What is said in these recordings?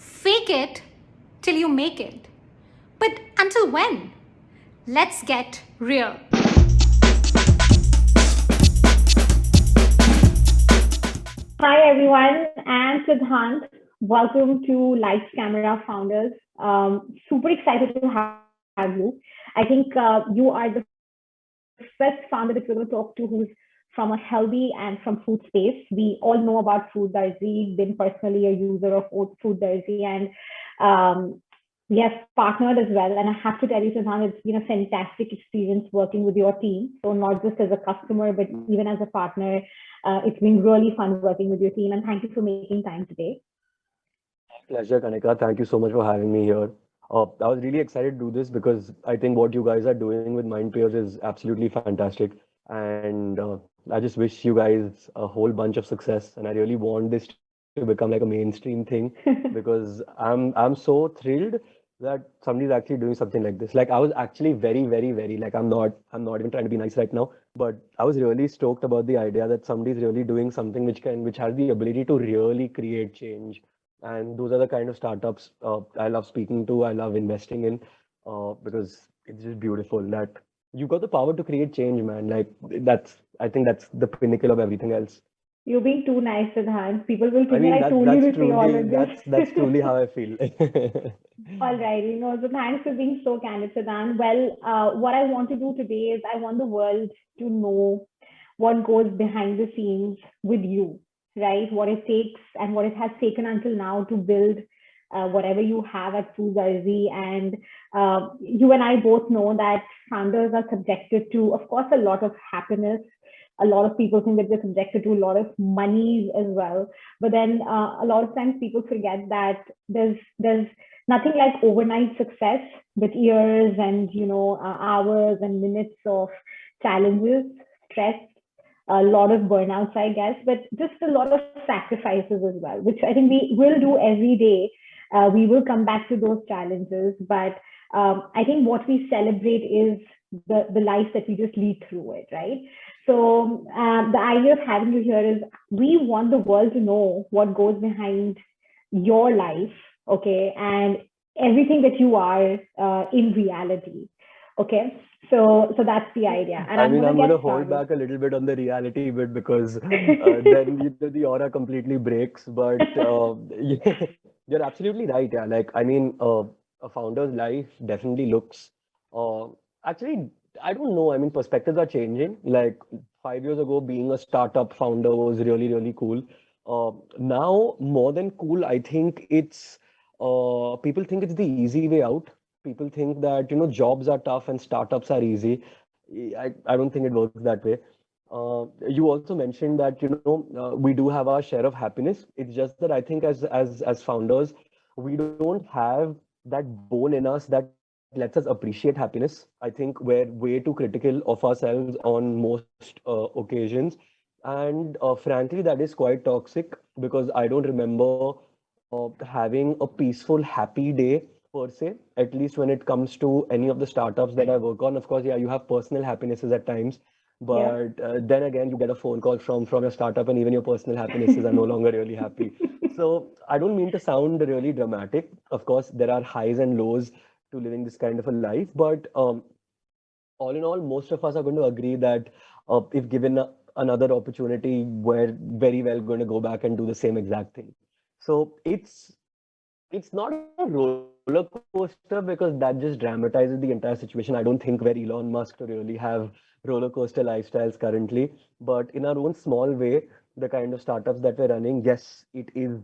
Fake it till you make it. But until when? Let's get real. Hi everyone, I'm Siddhant. Welcome to Lights Camera Founders. Super excited to have you. I think you are the first founder that we're going to talk to who's from a healthy and from food space. We all know about Food Darzi, been personally a user of Food Darzi, and we have partnered as well. And I have to tell you, Siddhant, it's been a fantastic experience working with your team. So not just as a customer, but even as a partner, it's been really fun working with your team. And thank you for making time today. Pleasure, Kanika. Thank you so much for having me here. I was really excited to do this because I think what you guys are doing with Mindpeers is absolutely fantastic. And I just wish you guys a whole bunch of success. And I really want this to become like a mainstream thing because I'm so thrilled that somebody's actually doing something like this. Like I was actually very like I'm not even trying to be nice right now, but I was really stoked about the idea that somebody's really doing something which has the ability to really create change, and those are the kind of startups I love speaking to, I love investing in, because it's just beautiful that you got the power to create change, man. Like I think that's the pinnacle of everything else. You're being too nice, Siddhant. People will I think that mean I told you to say all of this. that's truly how I feel. All right, so thanks for being so candid, Siddhant. Well, what I want to do today is I want the world to know what goes behind the scenes with you, right? What it takes and what it has taken until now to build whatever you have at Fuzarzi. And you and I both know that founders are subjected to, of course, a lot of happiness. A lot of people think that they're subjected to a lot of monies as well. But then a lot of times people forget that there's nothing like overnight success, but years and hours and minutes of challenges, stress, a lot of burnouts, I guess, but just a lot of sacrifices as well, which I think we will do every day. We will come back to those challenges, but I think what we celebrate is the life that we just lead through it, right? So the idea of having you here is we want the world to know what goes behind your life, okay, and everything that you are in reality, okay. So that's the idea, and I I'm mean, gonna I'm going get to hold started. back a little bit on the reality bit because then the aura completely breaks. But yeah, you're absolutely right. Yeah, like I mean, a founder's life definitely looks. Uh, Actually, I don't know. I mean, perspectives are changing. Like 5 years ago, being a startup founder was really cool. Now, more than cool, I think it's people think it's the easy way out. People think that jobs are tough and startups are easy. I don't think it works that way. You also mentioned that we do have our share of happiness. It's just that I think as founders, we don't have that bone in us that lets us appreciate happiness. I think we're way too critical of ourselves on most occasions, and frankly, that is quite toxic because I don't remember having a peaceful, happy day per se, at least when it comes to any of the startups that I work on. Of course, yeah, you have personal happinesses at times, Yeah. but then again, you get a phone call from your startup, and even your personal happinesses are no longer really happy. So I don't mean to sound really dramatic. Of course, there are highs and lows to living this kind of a life, but all in all, most of us are going to agree that if given another opportunity, we're very well going to go back and do the same exact thing. So it's not a roller coaster because that just dramatizes the entire situation. I don't think we're Elon Musk to really have roller coaster lifestyles currently, but in our own small way, the kind of startups that we're running, yes, it is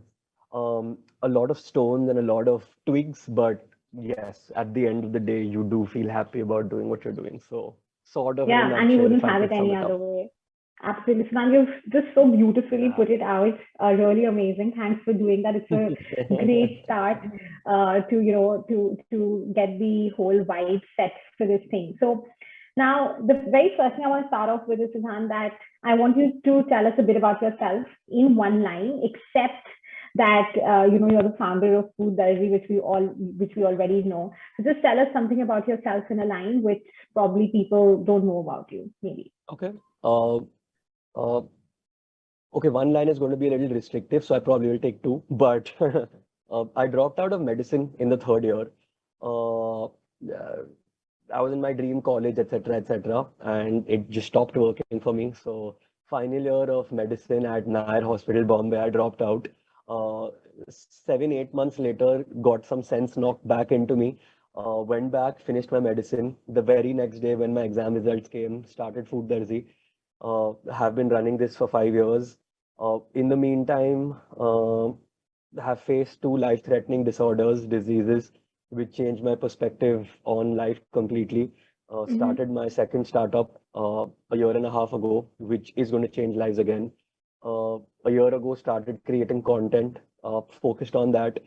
a lot of stones and a lot of twigs, but yes, at the end of the day, you do feel happy about doing what you're doing. So, sort of in a Yeah, and you nutshell, if wouldn't I have could it sum any it other up. way. Absolutely. Suman, you've just so beautifully Yeah. put it out. Really amazing. Thanks for doing that. It's a great start to, to get the whole vibe set for this thing. So now the very first thing I want to start off with is, Suman, that I want you to tell us a bit about yourself in one line, except that you're the founder of Food Diary, which we already know. So just tell us something about yourself in a line, which probably people don't know about you, maybe. Okay. Uh, uh, okay, one line is going to be a little restrictive, so I probably will take two. But I dropped out of medicine in the third year. Yeah, I was in my dream college, etc., etc., and it just stopped working for me. So, final year of medicine at Nair Hospital, Bombay, I dropped out. Uh, 7, 8 months later, got some sense knocked back into me. Went back, finished my medicine. The very next day, when my exam results came, started Food Darzi. Have been running this for 5 years. In the meantime, have faced two life-threatening disorders, diseases, which changed my perspective on life completely. Mm-hmm. Started my second startup a year and a half ago, which is going to change lives again. A year ago, started creating content, focused on that,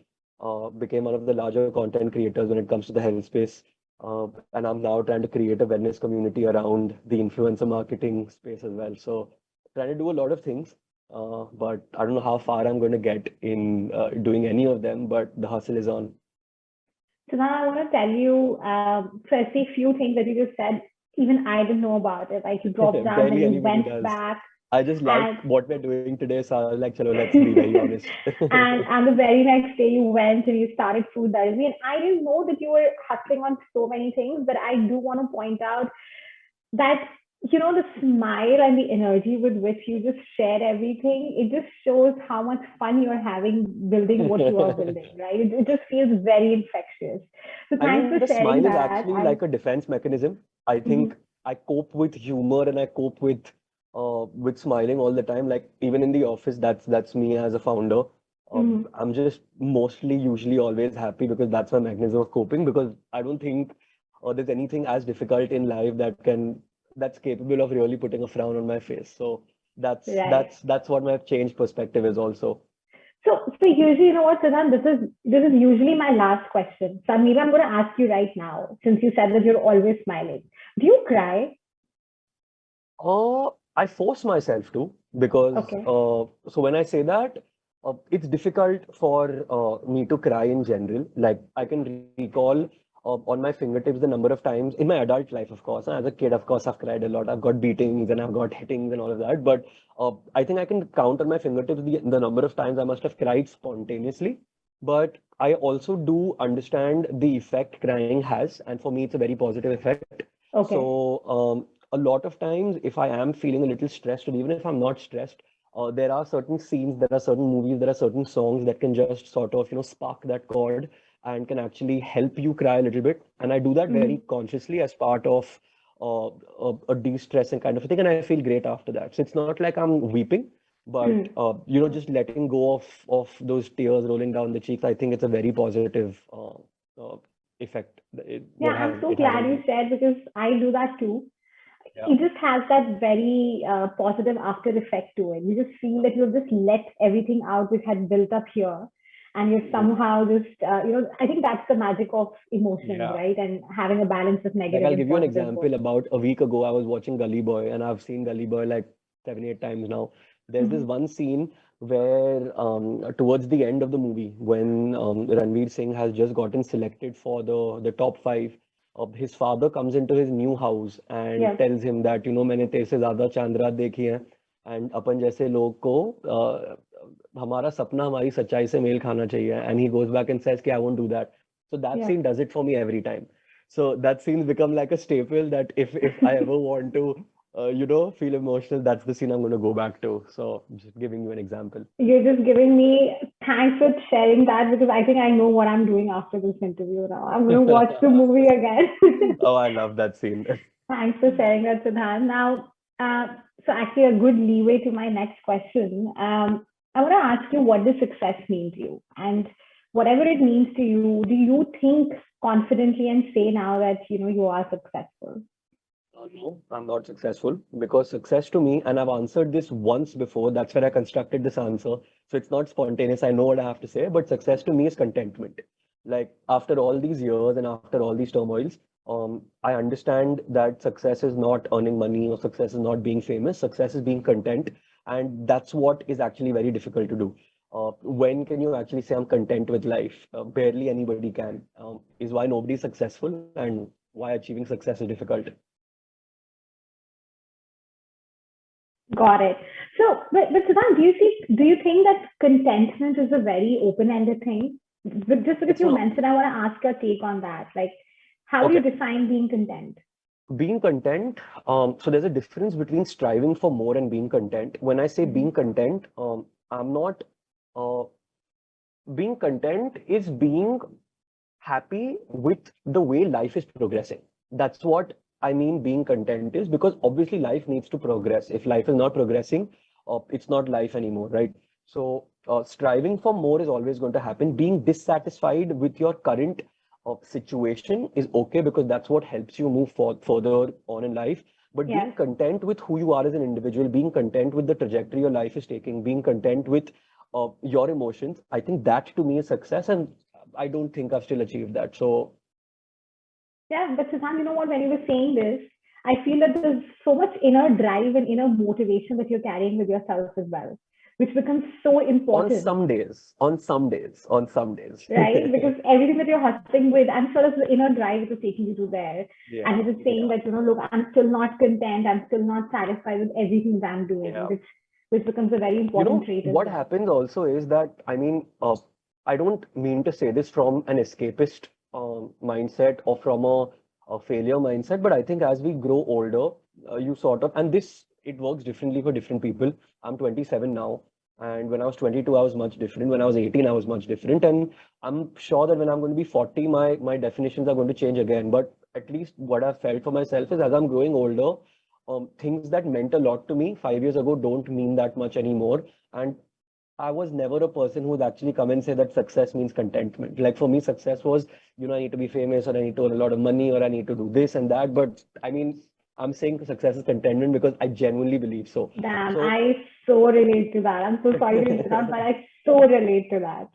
became one of the larger content creators when it comes to the health space. And I'm now trying to create a wellness community around the influencer marketing space as well. So, trying to do a lot of things, but I don't know how far I'm going to get in doing any of them, but the hustle is on. So now I want to tell you, firstly, few things that you just said. Even I didn't know about it. Like you dropped down, then Barely you anybody went does. back, I just like and what we're doing today, so I was like, chalo, let's be very honest. and the very next day you went and you started Food Diary. And I didn't know that you were hustling on so many things, but I do want to point out that the smile and the energy with which you just share everything, it just shows how much fun you're having building what you are building, right? It just feels very infectious. So I thanks mean, for the sharing smile is that. actually like a defense mechanism. I think Mhm, I cope with humor and I cope with smiling all the time. Like even in the office, that's me as a founder. mhm. I'm just mostly usually always happy because that's my mechanism of coping because I don't think there's anything as difficult in life that's capable of really putting a frown on my face. So that's Right. that's that's what my change perspective is also. So usually, you know what, Siddhant, this is usually my last question. So maybe I'm going to ask you right now, since you said that you're always smiling. Do you cry? I force myself to because Okay. so when I say that, it's difficult for me to cry in general. Like I can recall on my fingertips the number of times in my adult life, of course. And as a kid, of course, I've cried a lot. I've got beatings and I've got hittings and all of that. But I think I can count on my fingertips the number of times I must have cried spontaneously. But I also do understand the effect crying has, and for me, it's a very positive effect. Okay. So a lot of times, if I am feeling a little stressed, or even if I'm not stressed, there are certain scenes, there are certain movies, there are certain songs that can just sort of, spark that chord and can actually help you cry a little bit. And I do that very Mhm. consciously as part of a de-stressing kind of a thing, and I feel great after that. So it's not like I'm weeping, but Mm. just letting go of those tears rolling down the cheeks. I think it's a very positive effect. Yeah, What has I'm so it has glad on you me? said because I do that too. Yeah. It just has that very positive after effect to it. You just feel that you've just let everything out which had built up here, and you're Mhm. somehow just I think that's the magic of emotions, Yeah. right? And having a balance of Like negative I'll and give you an positive both. example. About a week ago, I was watching Gully Boy, and I've seen Gully Boy like 7, 8 times now. There's this Hmm. one scene where, towards the end of the movie, when Ranveer Singh has just gotten selected for the top five, his father comes into his new house and Yeah, tells him that मैंने तेरे से ज्यादा चांद रात देखी है, and अपन जैसे लोग को हमारा सपना हमारी सच्चाई से मेल खाना चाहिए, and he goes back and says कि I won't do that. So that yeah. scene does it for me every time. So that scene's become like a staple that if I ever want to, feel emotional, that's the scene I'm going to go back to. So just giving you an example. You're just giving me thanks for sharing that because I think I know what I'm doing after this interview now. I'm going to watch the movie again. Oh, I love that scene. Thanks for sharing that, Siddhant. Now, so actually, a good leeway to my next question. I want to ask you, what does success mean to you? And whatever it means to you, do you think confidently and say now that you are successful? No, I'm not successful because success to me, and I've answered this once before, that's where I constructed this answer. So it's not spontaneous. I know what I have to say, but success to me is contentment. Like after all these years and after all these turmoils, I understand that success is not earning money or success is not being famous. Success is being content. And that's what is actually very difficult to do. When can you actually say I'm content with life? Barely anybody can. Is why nobody's successful and why achieving success is difficult. Got it. So, but Siddhant, do you think that contentment is a very open-ended thing? But just because It's you not. mentioned, I want to ask your take on that. Like, how do you Okay. define being content? Being content, so there's a difference between striving for more and being content. When I say being Mhm. content, I'm not, uh, being content is being happy with the way life is progressing. That's what I mean being content is, because obviously life needs to progress. If life is not progressing, it's not life anymore, right? So striving for more is always going to happen. Being dissatisfied with your current situation is okay, because that's what helps you move further on in life. But being Yes. content with who you are as an individual, being content with the trajectory your life is taking, being content with your emotions, I think that to me is success. And I don't think I've still achieved that. So, Yeah, but Siddhant, you know what? When you were saying this, I feel that there's so much inner drive and inner motivation that you're carrying with yourself as well, which becomes so important, on some days. right? Because everything that you're hustling with, I'm sure it's the inner drive that is taking you to there. Yeah, And it is saying yeah, that, look, I'm still not content. I'm still not satisfied with everything that I'm doing, yeah. which becomes a very important trait as What well. happens also is that, I mean, I don't mean to say this from an escapist mindset or from a failure mindset, but I think as we grow older, you sort of, and this, it works differently for different people. I'm 27 now, and when I was 22, I was much different. When I was 18, I was much different. And I'm sure that when I'm going to be 40, my definitions are going to change again. But at least what I've felt for myself is, as I'm growing older, things that meant a lot to me 5 years ago don't mean that much anymore. And I was never a person who would actually come and say that success means contentment. Like for me, success was, I need to be famous, or I need to earn a lot of money, or I need to do this and that. But I mean, I'm saying success is contentment because I genuinely believe so. Damn, So, I so relate to that. I'm so sorry to interrupt, but I so relate to that.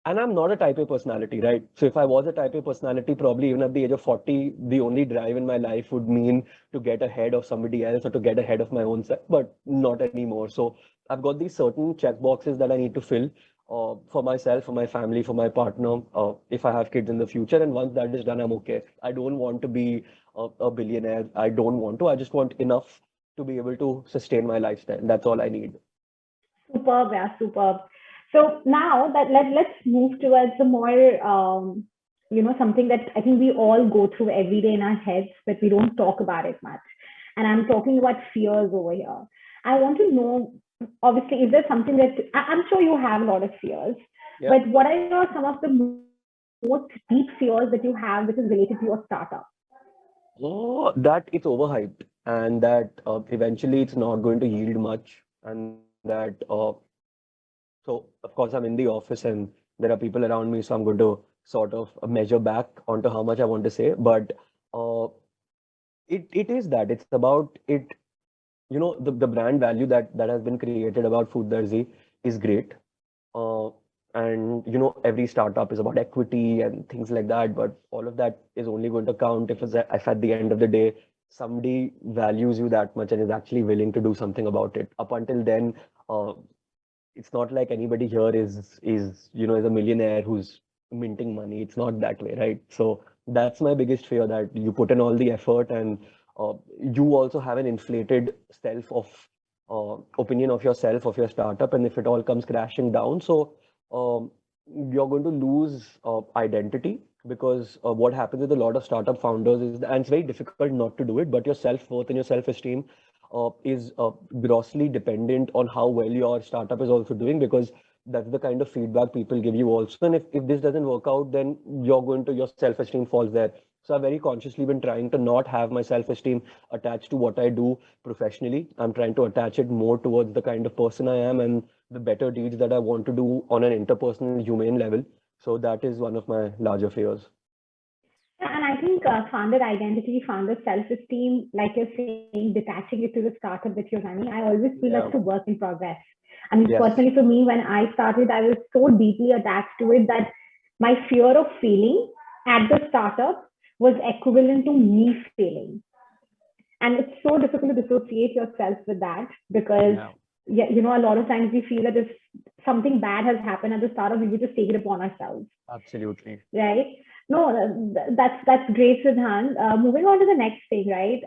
and I'm not a type A personality, right? So if I was a type A personality, probably even at the age of 40, the only drive in my life would mean to get ahead of somebody else or to get ahead of my own self, but not anymore. So I've got these certain check boxes that I need to fill for myself, for my family, for my partner, if I have kids in the future. And once that is done, I'm okay. I don't want to be a billionaire. I don't want to. I just want enough to be able to sustain my lifestyle. That's all I need. Superb, yeah, superb. So now that let's move towards a more something that I think we all go through every day in our heads, but we don't talk about it much. And I'm talking about fears over here. I want to know, obviously, is there something that I'm sure you have a lot of fears, Yeah. but what are some of the most deep fears that you have which is related to your startup? Oh, that it's overhyped, and that eventually it's not going to yield much, and that so of course I'm in the office and there are people around me, so I'm going to sort of measure back onto how much I want to say, but uh, it is that it's about it. The brand value that has been created about Food Darzi is great. Uh, and every startup is about equity and things like that, but all of that is only going to count if at the end of the day somebody values you that much and is actually willing to do something about it. Up until then, uh, it's not like anybody here is a millionaire who's minting money. It's not that way, right? So that's my biggest fear, that you put in all the effort and you also have an inflated self of opinion of yourself, of your startup, and if it all comes crashing down, so um, you're going to lose identity, because what happens with a lot of startup founders is, and it's very difficult not to do it, but your self-worth and your self-esteem is grossly dependent on how well your startup is also doing, because that's the kind of feedback people give you also. And if this doesn't work out, then your self-esteem falls there. So I've very consciously been trying to not have my self-esteem attached to what I do professionally. I'm trying to attach it more towards the kind of person I am and the better deeds that I want to do on an interpersonal, humane level. So that is one of my larger fears. Yeah, and I think founder identity, founder self-esteem, like you're saying, detaching it to the startup that you're running, I always feel that's a Yeah. work in progress. I mean, Yes. personally for me, when I started, I was so deeply attached to it that my fear of failing at the startup was equivalent to me failing. And it's so difficult to dissociate yourself with that because, Yeah. yeah, a lot of times we feel that if something bad has happened at the startup, we would just take it upon ourselves, Absolutely. right? No, that's great, Siddhant. Moving on to the next thing, right?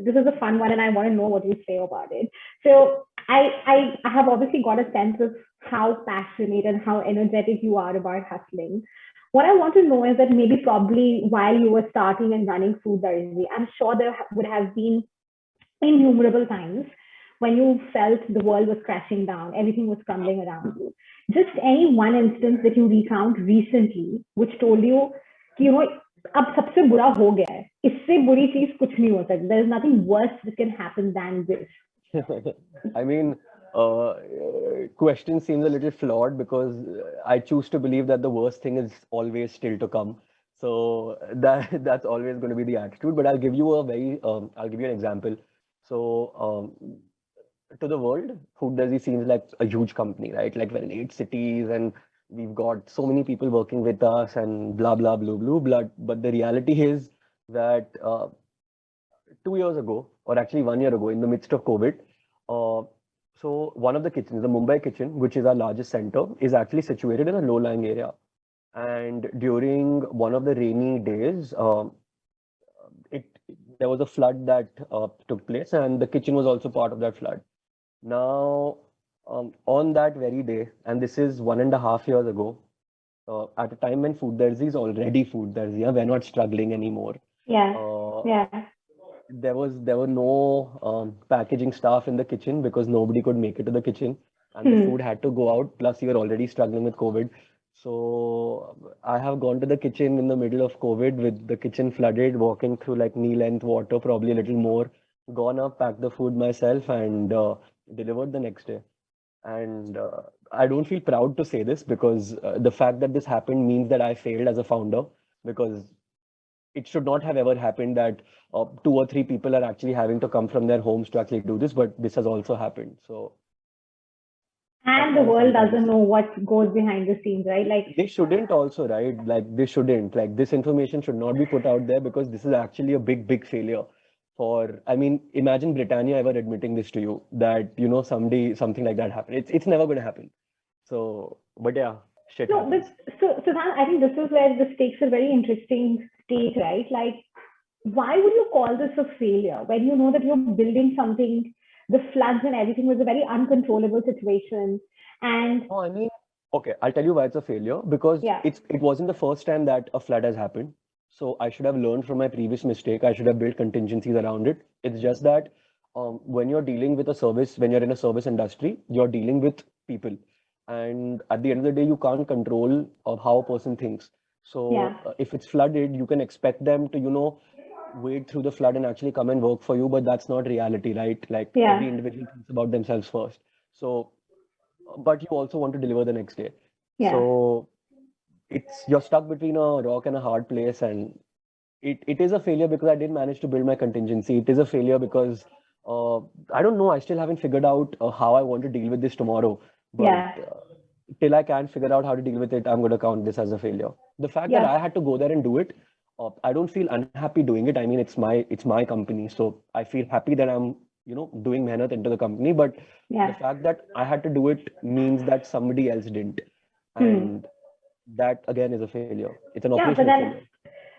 This is a fun one, and I want to know what you say about it. So, I have obviously got a sense of how passionate and how energetic you are about hustling. What I want to know is that maybe probably while you were starting and running Food Diary, I'm sure there would have been innumerable times when you felt the world was crashing down, everything was crumbling around you. Just any one instance that you recount recently, which told you, कि, अब सबसे बुरा हो गया है. इससे बुरी चीज कुछ नहीं हो सकती. There is nothing worse that can happen than this. I mean, question seems a little flawed because I choose to believe that the worst thing is always still to come. So that's always going to be the attitude. But I'll give you an example. So to the world, Food Desi seems like a huge company, right? Like we're in 8 cities and we've got so many people working with us and blah blah blah blah blah. But the reality is that 2 years ago, or actually 1 year ago, in the midst of COVID, uh, so one of the kitchens, the Mumbai kitchen, which is our largest center, is actually situated in a low-lying area. And during one of the rainy days, it there was a flood that took place, and the kitchen was also part of that flood. Now, on that very day, and this is 1.5 years ago, at a time when Food Derzi is already Food Derzi, yeah, we're not struggling anymore. Yeah, Uh, yeah. there were no packaging staff in the kitchen because nobody could make it to the kitchen, and the food Hmm. had to go out. Plus, you're already struggling with COVID. So I have gone to the kitchen in the middle of COVID with the kitchen flooded, walking through like knee length water, probably a little more. Gone up, packed the food myself, and delivered the next day. And I don't feel proud to say this because the fact that this happened means that I failed as a founder because it should not have ever happened that 2 or 3 people are actually having to come from their homes to actually do this, but this has also happened. So that's And the kind of world something to doesn't say. know what goes behind the scenes, right? Like, They shouldn't also, right? Like they shouldn't. Like this information should not be put out there because this is actually a big, big failure. I mean, imagine Britannia ever admitting this to you that someday something like that happened. It's never going to happen. So, but yeah, shit no, but happens. so Siddhant, I think this is where this takes a very interesting stage, right? Like, why would you call this a failure when you know that you're building something? The floods and everything was a very uncontrollable situation, and No, I mean, okay, I'll tell you why it's a failure because yeah, it wasn't the first time that a flood has happened. So I should have learned from my previous mistake. I should have built contingencies around it. It's just that when you're dealing with a service, when you're in a service industry, you're dealing with people. And at the end of the day, you can't control how a person thinks. So yeah, if it's flooded, you can expect them to, wade through the flood and actually come and work for you, but that's not reality, right? Like every yeah, individual thinks about themselves first. So but you also want to deliver the next day. yeah, So you're stuck between a rock and a hard place, and it is a failure because I didn't manage to build my contingency. It is a failure because uh, I don't know. I still haven't figured out how I want to deal with this tomorrow. But yeah, till I can't figure out how to deal with it, I'm going to count this as a failure. The fact that yeah, I had to go there and do it, I don't feel unhappy doing it. I mean, it's my company, so I feel happy that I'm doing mehnat into the company. But the yeah. fact that I had to do it means that somebody else didn't, Hmm. and that again is a failure. It's an Yeah, but operational then failure.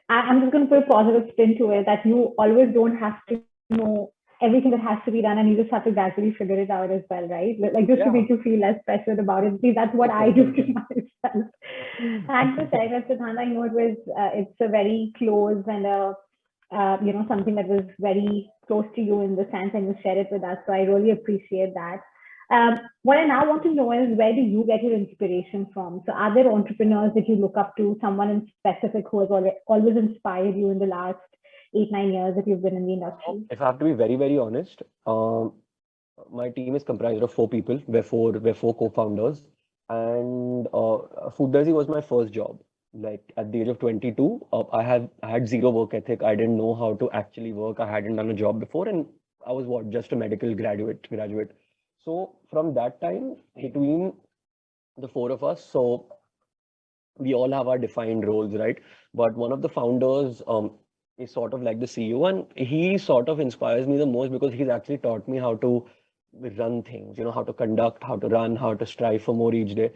I'm just going to put a positive spin to it that you always don't have to know everything that has to be done, and you just have to gradually figure it out as well, right? Like just to make Yeah. you feel less pressured about it. See, that's what I do to myself. Thanks for sharing that, Siddhant. I know it's a very close and something that was very close to you in the sense, and you shared it with us. So I really appreciate that. What I now want to know is where do you get your inspiration from? So are there entrepreneurs that you look up to, someone in specific who has always inspired you in the last 8, 9 years that you've been in the So industry? if I have to be very, very honest, my team is comprised of 4 people. We're four co-founders, and Foodderzi was my first job. Like at the age of 22, I had zero work ethic. I didn't know how to actually work. I hadn't done a job before, and I was what just a medical graduate. So from that time, between the four of us, so we all have our defined roles, right? But one of the founders is sort of like the CEO, and he sort of inspires me the most because he's actually taught me how to run things, how to conduct, how to run, how to strive for more each day.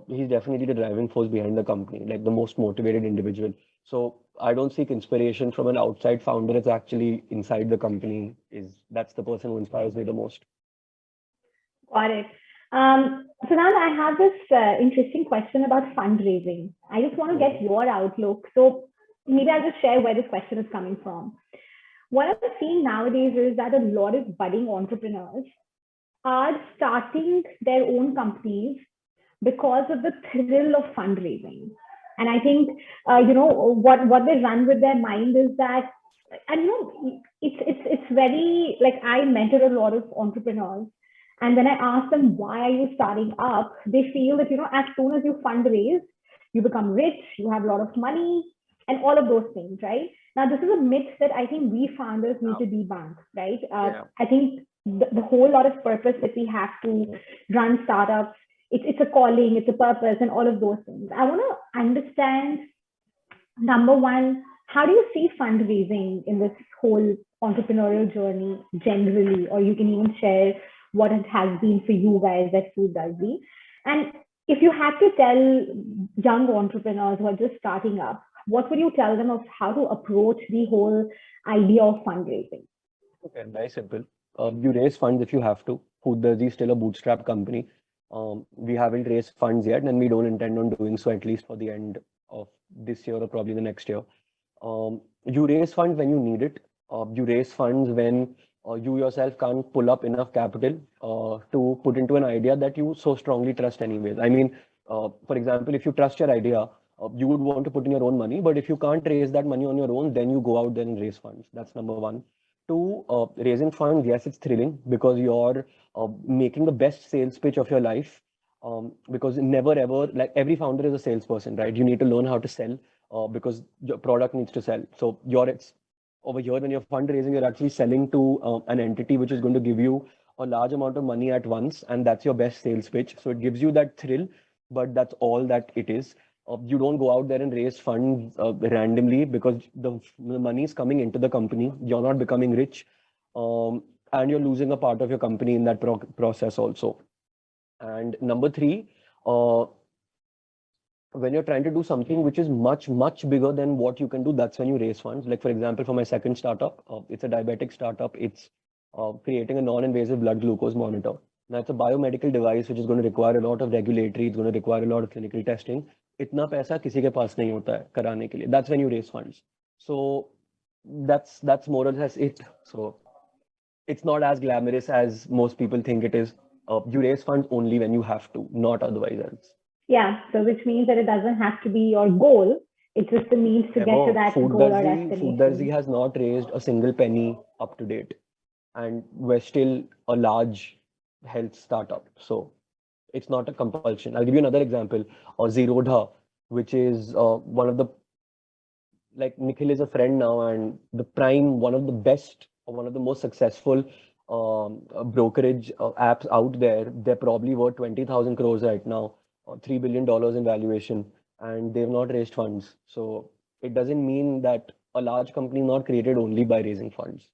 He's definitely the driving force behind the company, like the most motivated individual. So I don't seek inspiration from an outside founder. It's actually inside the company. That's the person who inspires me the most. Got it. So now I have this interesting question about fundraising. I just want to get Mhm. your outlook. So maybe I'll just share where this question is coming from. What I'm seeing nowadays is that a lot of budding entrepreneurs are starting their own companies because of the thrill of fundraising. And I think, what they run with their mind is that, and it's very like I mentor a lot of entrepreneurs, and when I ask them why are you starting up, they feel that as soon as you fundraise, you become rich, you have a lot of money, and all of those things, right? Now, this is a myth that I think we founders need to debunk, right? Yeah. I think the whole lot of purpose that we have to run startups, it's a calling, it's a purpose, and all of those things. I want to understand, number one, how do you see fundraising in this whole entrepreneurial journey generally? Or you can even share what it has been for you guys at Food Does We. And if you had to tell young entrepreneurs who are just starting up, what would you tell them of how to approach the whole idea of fundraising? Okay, very simple. You raise funds if you have to. Foodderzi is still a bootstrap company. We haven't raised funds yet, and we don't intend on doing so at least for the end of this year or probably the next year. You raise funds when you need it. You raise funds when you yourself can't pull up enough capital to put into an idea that you so strongly trust anyways. I mean, for example, if you trust your idea, you would want to put in your own money, but if you can't raise that money on your own, then you go out there and raise funds. That's number one. Two, raising funds, yes, it's thrilling because you're making the best sales pitch of your life. Because never ever, like every founder is a salesperson, right? You need to learn how to sell because your product needs to sell. So it's over here when you're fundraising, you're actually selling to an entity which is going to give you a large amount of money at once, and that's your best sales pitch. So it gives you that thrill, but that's all that it is. You don't go out there and raise funds randomly because the money is coming into the company. You're not becoming rich, and you're losing a part of your company in that process also. And number three, uh, when you're trying to do something which is much, much bigger than what you can do, that's when you raise funds. Like, for example, for my second startup, it's a diabetic startup. It's creating a non-invasive blood glucose monitor. Now, it's a biomedical device which is going to require a lot of regulatory, it's going to require a lot of clinical testing. इतना पैसा किसी के पास नहीं होता है कराने के लिए. That's when you raise funds. So that's more or less it. So it's not as glamorous as most people think it is. You raise funds only when you have to, not otherwise else. Yeah, so which means that it doesn't have to be your goal. It's just a means to get to Ever. that goal or Food Darzi destination. has not raised a single penny up to date, and we're still a large health startup. So it's not a compulsion. I'll give you another example. Zerodha, which is one of the like Nikhil is a friend now, and the Prime, one of the best or one of the most successful brokerage apps out there. They're probably worth 20,000 crores right now, $3 billion in valuation, and they've not raised funds. So it doesn't mean that a large company is not created only by raising funds.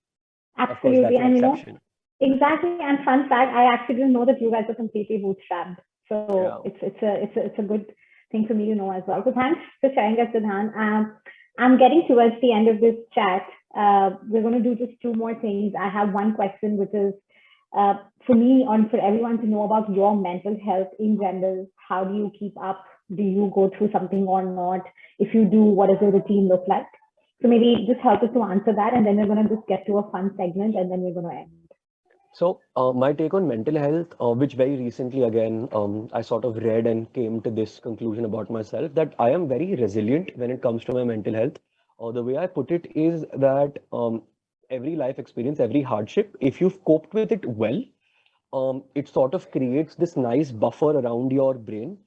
Of course, Absolutely. that's an And exception. exactly. And fun fact, I actually didn't know that you guys are completely bootstrapped. So Yeah. it's a good thing for me to know as well. So thanks for sharing that, Siddhant. I'm getting towards the end of this chat. We're going to do just two more things. I have one question, which is for me and for everyone to know about your mental health in general. How do you keep up? Do you go through something or not? If you do, what does your routine look like? So maybe just help us to answer that, and then we're going to just get to a fun segment, and then we're going to end. So, my take on mental health, which very recently again, I sort of read and came to this conclusion about myself that I am very resilient when it comes to my mental health. The way I put it is that every life experience, every hardship, if you've coped with it well, it sort of creates this nice buffer around your brain,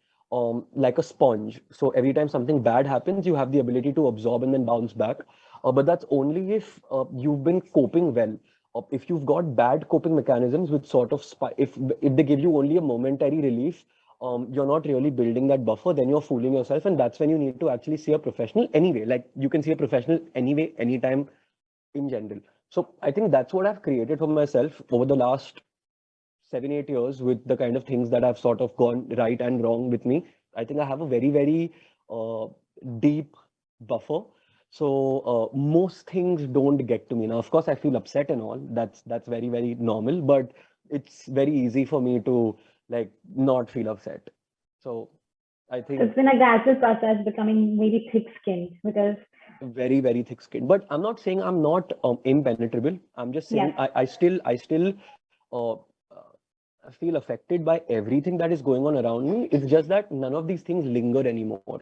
like a sponge. So every time something bad happens, you have the ability to absorb and then bounce back. But that's only if you've been coping well. If you've got bad coping mechanisms, which sort of if they give you only a momentary relief, you're not really building that buffer. Then you're fooling yourself, and that's when you need to actually see a professional anyway. Like you can see a professional anyway, anytime in general. So I think that's what I've created for myself over the last 7, 8 years with the kind of things that have sort of gone right and wrong with me. I think I have a very, very uh, deep buffer. So most things don't get to me. Now, of course, I feel upset and all. That's very, very normal. But it's very easy for me to like not feel upset. So I So it's think been a gradual process becoming maybe thick-skinned because, very, very thick skin. But I'm not saying I'm not impenetrable. I'm just saying yes, I still uh, I feel affected by everything that is going on around me. It's just that none of these things linger anymore.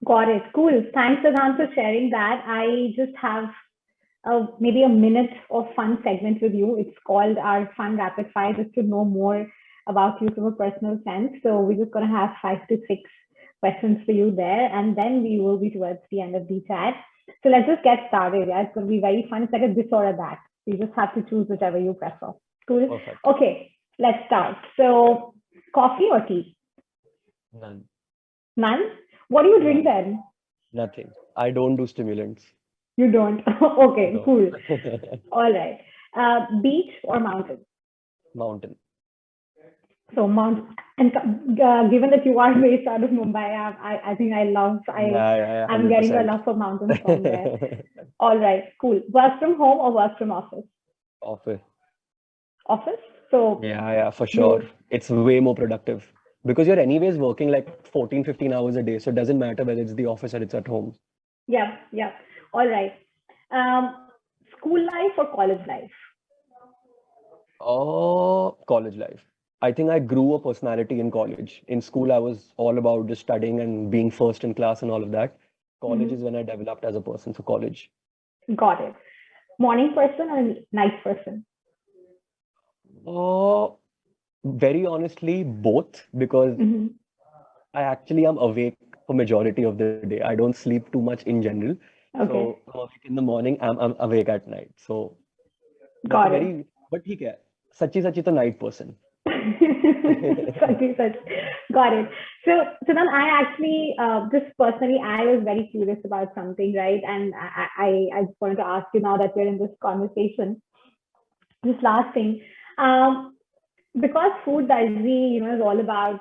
got it. Cool. Thanks, Siddhant, for sharing that. I just have maybe a minute of fun segment with you. It's called our fun rapid fire, just to know more about you from a personal sense. So we're just going to have 5 to 6 questions for you there, and then we will be towards the end of the chat. So let's just get started. Yeah, it's going to be very fun. It's like a this or a that. So you just have to choose whichever you prefer. Cool. Perfect. Okay, let's start. So coffee or tea? None. None. What do you drink None. then? Nothing. I don't do stimulants. You don't. Okay, No. cool. All right. Beach or mountain? Mountain. So Mount, and given that you are based out of Mumbai, I think Yeah, I'm getting a 100%. love for mountains from there. All right, cool. Work from home or work from office? Office. Office. So Yeah, for sure. you, It's way more productive because you're anyways working like 14, 15 hours a day. So it doesn't matter whether it's the office or it's at home. yeah, yeah. All right. Um, School life or college life? Oh, college life. I think I grew a personality in college. In school, I was all about just studying and being first in class and all of that. College is Hmm. when I developed as a person. So college. Got it. Morning person or night person? Oh, very honestly, both because Hmm. I actually am awake for majority of the day. I don't sleep too much in general. So Okay, I'm awake in the morning, I'm awake at night. So that's a got it. very, but ठीक है, सच्ची सच्ची तो night person. Such. Got it. So then I actually, just personally, I was very curious about something, right? And I just wanted to ask you now that we're in this conversation, this last thing. Um, because food diary, is all about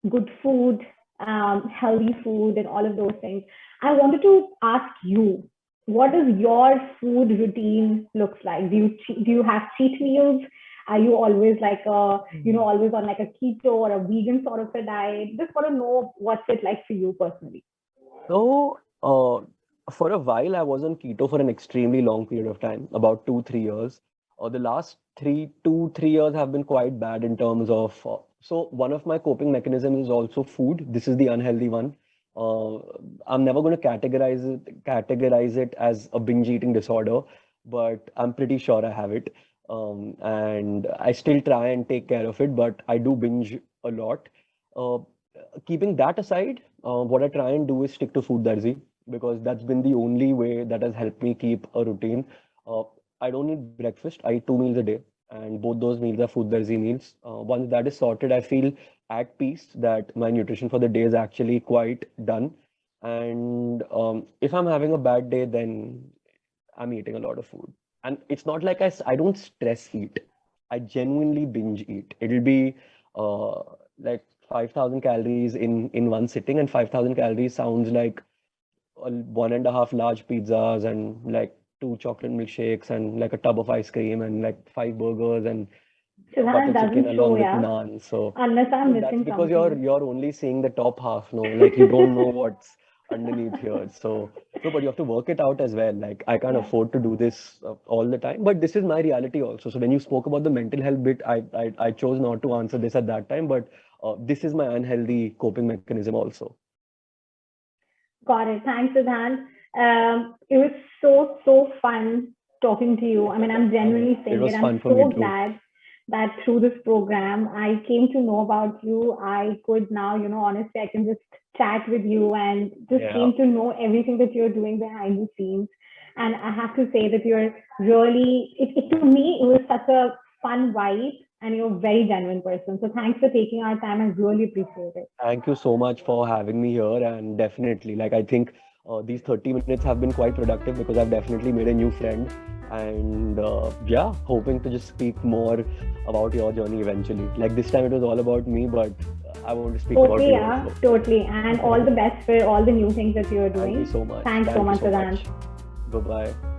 good food, healthy food, and all of those things. I wanted to ask you, what does your food routine looks like? Do you have cheat meals? Are you always like always on like a keto or a vegan sort of a diet? Just want to know what's it like for you personally. So, for a while, I was on keto for an extremely long period of time, about 2, 3 years. The last 2, 3 years have been quite bad in terms of. So, one of my coping mechanisms is also food. This is the unhealthy one. Uh, I'm never going to categorize it as a binge eating disorder, but I'm pretty sure I have it. And I still try and take care of it, but I do binge a lot. Uh, Keeping that aside, what I try and do is stick to food darzi because that's been the only way that has helped me keep a routine. Uh, I don't eat breakfast. I eat 2 meals a day, and both those meals are food darzi meals. Once that is sorted, I feel at peace that my nutrition for the day is actually quite done. And if I'm having a bad day, then I'm eating a lot of food. And it's not like I don't stress eat. I genuinely binge eat. It'll be uh, like 5,000 calories in one sitting, and 5,000 calories sounds like one and a half large pizzas and like two chocolate milkshakes and like a tub of ice cream and like 5 burgers and So butter that chicken doesn't show, along with yeah, naan. So unless I'm no, that's missing because you're something. you're only seeing the top half, no, like you don't know what's underneath here. So no, but you have to work it out as well. Like I can't Yeah. afford to do this all the time, but this is my reality also. So when you spoke about the mental health bit, I chose not to answer this at that time, but this is my unhealthy coping mechanism also. Got it. Thanks, Siddhant. It was so fun talking to you. I mean, I'm I know genuinely it saying it. was I'm fun for me so too. glad that through this program, I came to know about you. I could now, honestly, I can just chat with you and just Yeah. came to know everything that you're doing behind the scenes. And I have to say that you're really, to me, it was such a fun vibe and you're a very genuine person. So thanks for taking our time. I really appreciate it. Thank you so much for having me here. And definitely, like, I think these 30 minutes have been quite productive because I've definitely made a new friend. And yeah, hoping to just speak more about your journey eventually. Like, this time it was all about me, but I want to speak about Totally, you yeah, also. totally. And all the best for all the new things that you're Thank you doing. so much. Thanks so Thank you much, so Siddhant. much. Bye bye.